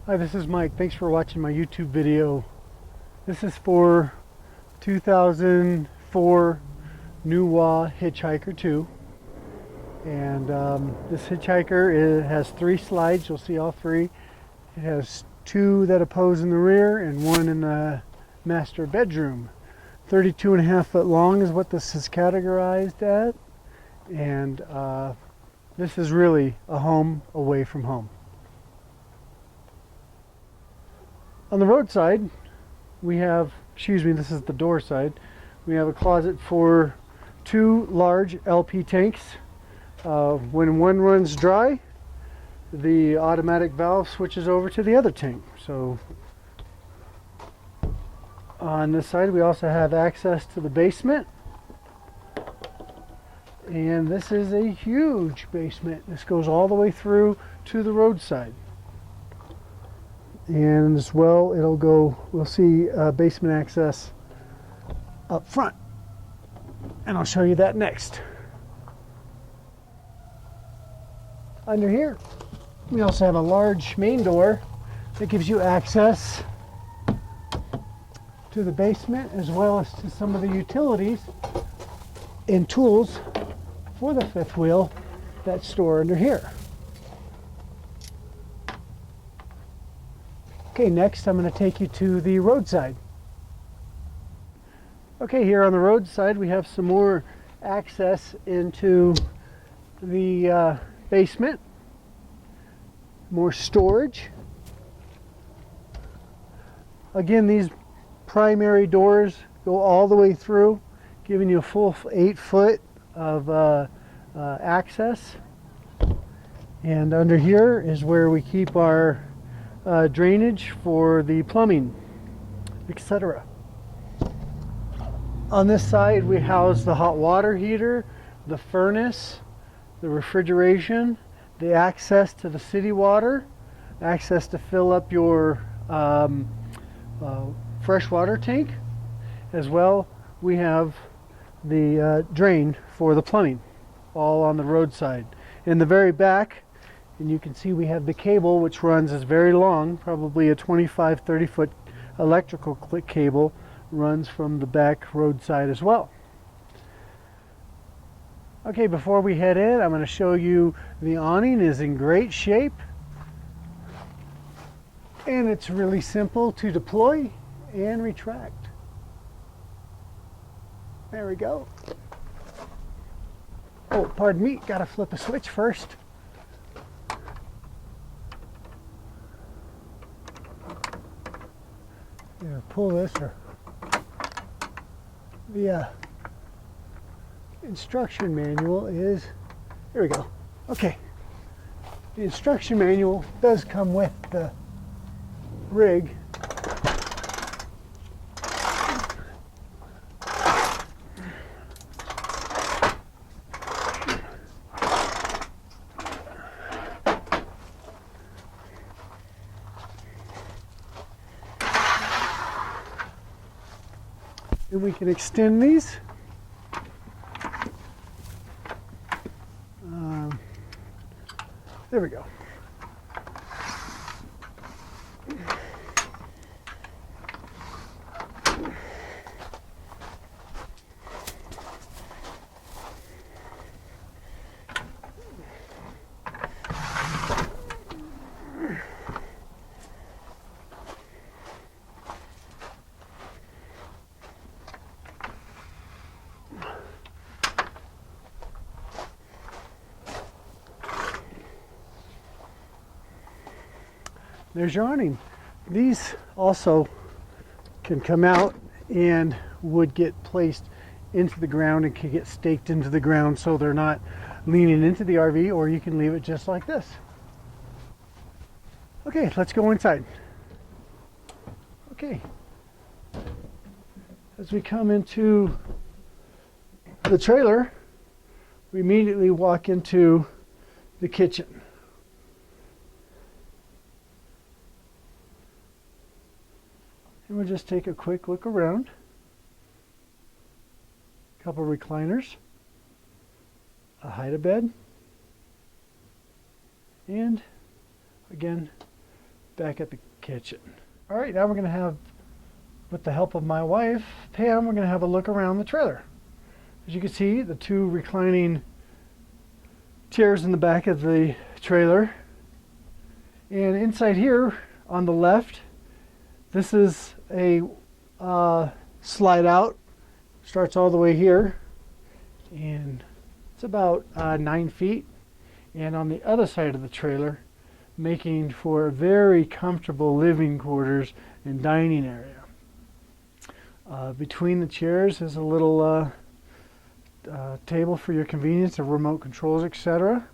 Hi, this is Mike. Thanks for watching my YouTube video. This is for 2004 NuWa Hitchhiker 2. And this hitchhiker has 3 slides. You'll see all 3. It has 2 that oppose in the rear and 1 in the master bedroom. 32.5 foot long is what this is categorized at. And this is really a home away from home. On the roadside, we have, this is the door side, we have a closet for 2 large LP tanks. When one runs dry, the automatic valve switches over to the other tank. So on this side, we also have access to the basement. And this is a huge basement. This goes all the way through to the roadside. And as well, we'll see basement access up front. And I'll show you that next. Under here, we also have a large main door that gives you access to the basement as well as to some of the utilities and tools for the fifth wheel that store under here. Okay, next I'm going to take you to the roadside. Okay, here on the roadside we have some more access into the basement. More storage. Again, these primary doors go all the way through, giving you a full 8 foot of access. And under here is where we keep our drainage for the plumbing, etc. On this side we house the hot water heater, the furnace, the refrigeration, the access to the city water, access to fill up your freshwater tank. As well, we have the drain for the plumbing, all on the roadside. In the very back, and you can see we have the cable, which is very long, probably a 25-30 foot electrical cable, runs from the back roadside as well. Okay, before we head in, I'm going to show you the awning is in great shape. And it's really simple to deploy and retract. There we go. Oh, pardon me, got to flip a switch first. Yeah, pull this, or the instruction manual is, here we go. Okay, the instruction manual does come with the rig. And we can extend these. There we go. There's your awning. These also can come out and would get placed into the ground and can get staked into the ground so they're not leaning into the RV, or you can leave it just like this. Okay, let's go inside. Okay. As we come into the trailer, we immediately walk into the kitchen. And we'll just take a quick look around. A couple recliners, a hide-a-bed, and again, back at the kitchen. All right, now we're going to have, with the help of my wife, Pam, we're going to have a look around the trailer. As you can see, the two reclining chairs in the back of the trailer. And inside here on the left, this is a slide out. Starts all the way here. And it's about 9 feet. And on the other side of the trailer, making for very comfortable living quarters and dining area. Between the chairs is a little table for your convenience, of remote controls, etc.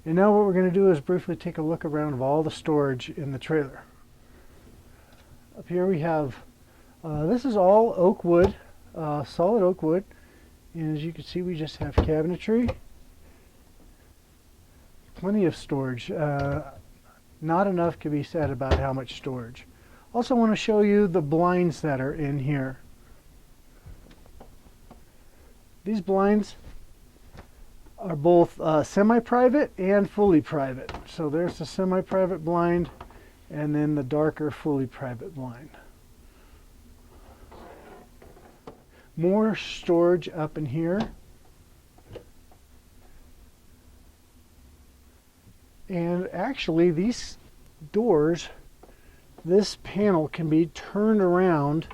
And now what we're going to do is briefly take a look around of all the storage in the trailer. Up here we have, this is all oak wood, solid oak wood. And as you can see, we just have cabinetry. Plenty of storage. Not enough can be said about how much storage. Also want to show you the blinds that are in here. These blinds are both semi-private and fully private. So there's the semi-private blind and then the darker fully private blind. More storage up in here. And actually these doors, this panel can be turned around,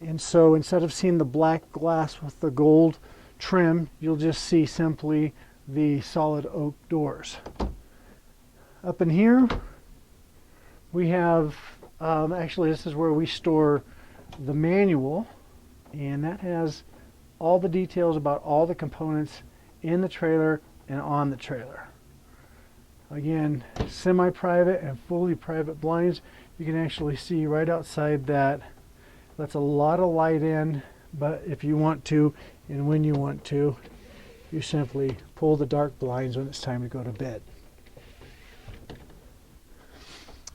and so instead of seeing the black glass with the gold trim, you'll just see simply the solid oak doors. Up in here we have, actually this is where we store the manual, and that has all the details about all the components in the trailer and on the trailer. Again, semi-private and fully private blinds. You can actually see right outside that. Lets a lot of light in, but if you want to, and when you want to, you simply pull the dark blinds when it's time to go to bed.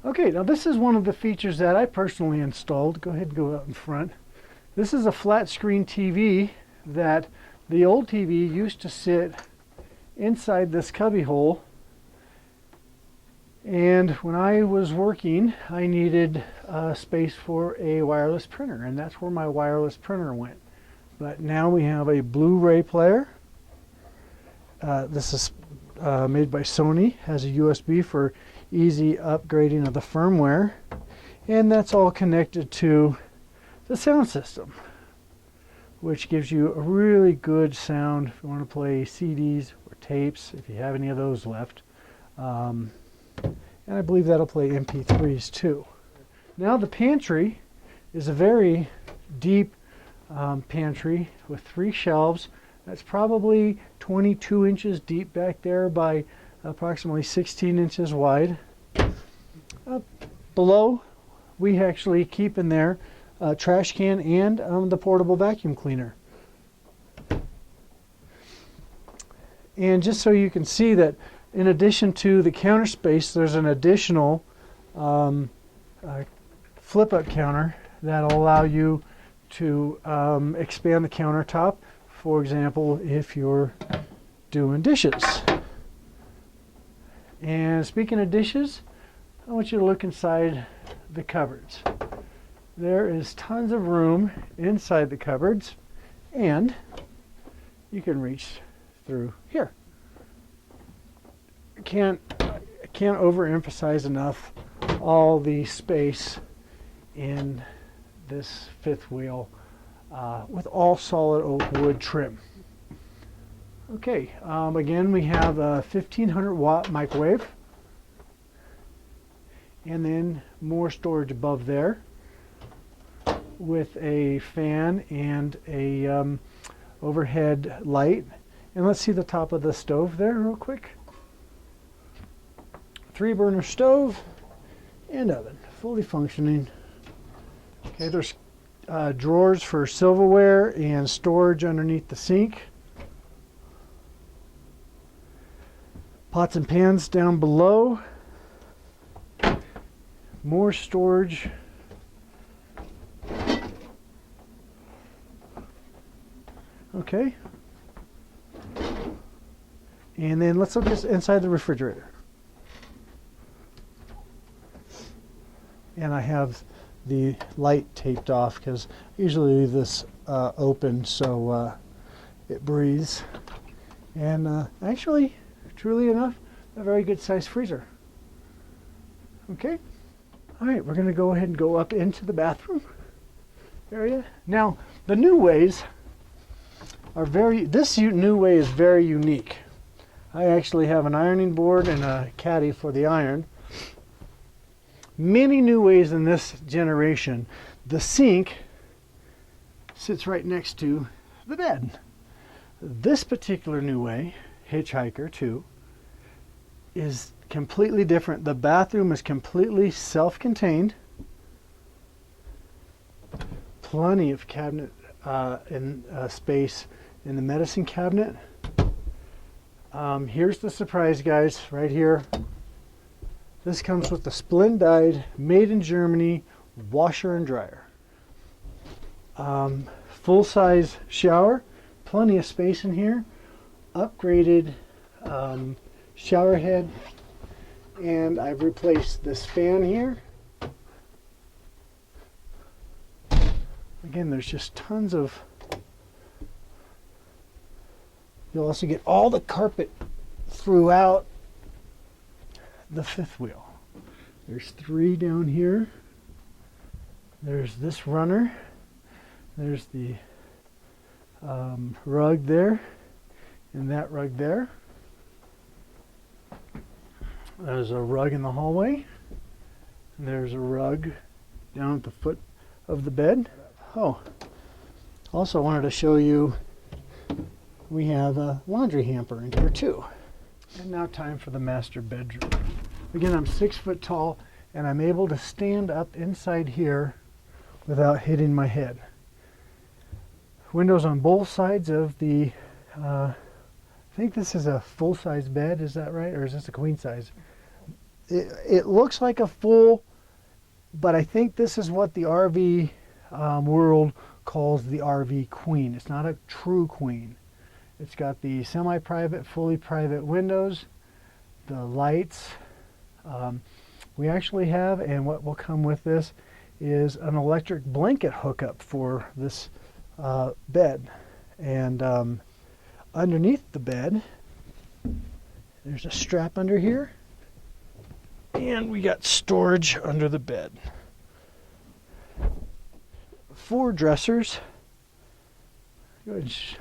Okay, now this is one of the features that I personally installed. Go ahead and go out in front. This is a flat screen TV that the old TV used to sit inside this cubby hole. And when I was working, I needed space for a wireless printer, and that's where my wireless printer went. But now we have a Blu-ray player. This is made by Sony, has a USB for easy upgrading of the firmware, and that's all connected to the sound system, which gives you a really good sound if you want to play CDs or tapes, if you have any of those left. And I believe that'll play MP3s too. Now the pantry is a very deep pantry with 3 shelves. That's probably 22 inches deep back there by approximately 16 inches wide. Below, we actually keep in there a trash can and the portable vacuum cleaner. And just so you can see that in addition to the counter space, there's an additional flip-up counter that'll allow you to expand the countertop. For example, if you're doing dishes. And speaking of dishes, I want you to look inside the cupboards. There is tons of room inside the cupboards, and you can reach through here. I can't overemphasize enough all the space in this fifth wheel with all solid oak wood trim. Okay, again we have a 1500 watt microwave, and then more storage above there with a fan and a overhead light. And let's see the top of the stove there real quick. 3-burner stove and oven, fully functioning. Okay, there's drawers for silverware and storage underneath the sink. Pots and pans down below. More storage. Okay. And then let's look inside the refrigerator. and I have the light taped off because I usually leave this open so it breathes. And actually, truly enough, a very good sized freezer. Okay, all right, we're going to go ahead and go up into the bathroom area. Now, the NuWas are this NuWa is very unique. I actually have an ironing board and a caddy for the iron. Many NuWas in this generation, the sink sits right next to the bed. This particular NuWa, Hitchhiker 2, is completely different. The bathroom is completely self-contained. Plenty of cabinet space in the medicine cabinet. Here's the surprise, guys, right here. This comes with the splendid, made in Germany, washer and dryer. Full-size shower, plenty of space in here. Upgraded shower head, and I've replaced this fan here. Again, there's just tons of. You'll also get all the carpet throughout the fifth wheel. There's 3 down here. There's this runner. There's the rug there, and that rug there. There's a rug in the hallway. And there's a rug down at the foot of the bed. Oh, also wanted to show you we have a laundry hamper in here too. And now time for the master bedroom. Again, I'm 6 foot tall and I'm able to stand up inside here without hitting my head. Windows on both sides of the, I think this is a full-size bed, is that right? Or is this a queen size? It looks like a full, but I think this is what the RV world calls the RV queen. It's not a true queen. It's got the semi-private, fully private windows, the lights. We actually have, and what will come with this is an electric blanket hookup for this bed. And underneath the bed, there's a strap under here, and we got storage under the bed. 4 dressers, which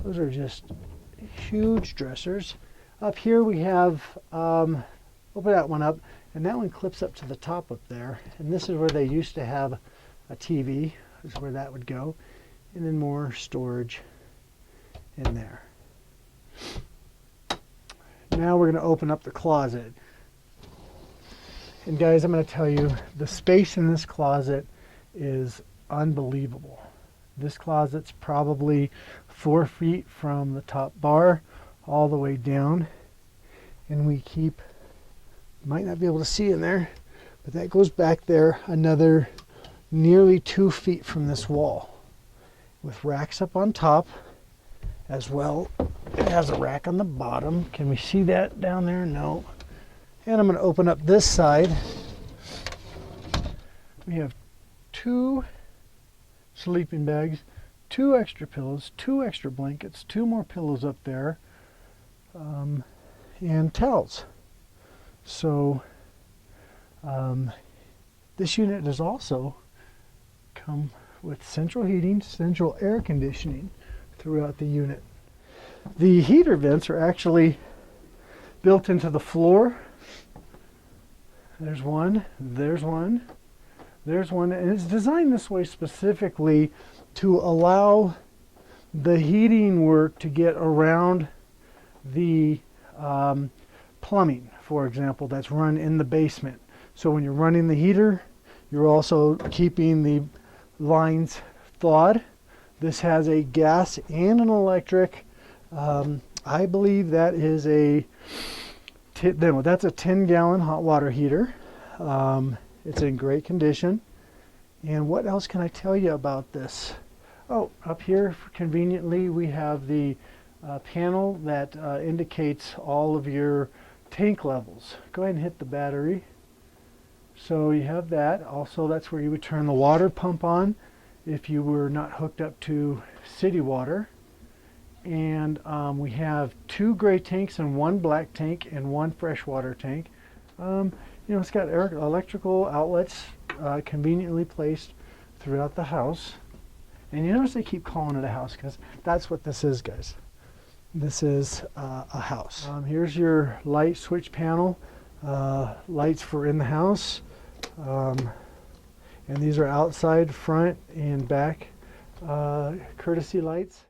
those are just huge dressers. Up here we have, open that one up, and that one clips up to the top up there. And this is where they used to have a TV, is where that would go. And then more storage in there. Now we're going to open up the closet. And guys, I'm going to tell you, the space in this closet is unbelievable. This closet's probably 4 feet from the top bar all the way down. And we keep, might not be able to see in there, but that goes back there another nearly 2 feet from this wall, with racks up on top as well. It has a rack on the bottom. Can we see that down there? No. And I'm going to open up this side. We have 2 sleeping bags, 2 extra pillows, 2 extra blankets, 2 more pillows up there, and towels. So this unit does also come with central heating, central air conditioning throughout the unit. The heater vents are actually built into the floor. There's one, there's one, there's one, and it's designed this way specifically to allow the heating work to get around the plumbing, for example, that's run in the basement. So when you're running the heater, you're also keeping the lines thawed. This has a gas and an electric. I believe that is that's a 10-gallon hot water heater. It's in great condition. And what else can I tell you about this? Oh, up here, conveniently, we have the panel that indicates all of your tank levels. Go ahead and hit the battery. So you have that. Also, that's where you would turn the water pump on if you were not hooked up to city water. And we have 2 gray tanks and 1 black tank and 1 freshwater tank. You know, it's got electrical outlets conveniently placed throughout the house. And you notice they keep calling it a house because that's what this is, guys. This is a house. Here's your light switch panel. Lights for in the house. And these are outside, front, and back courtesy lights.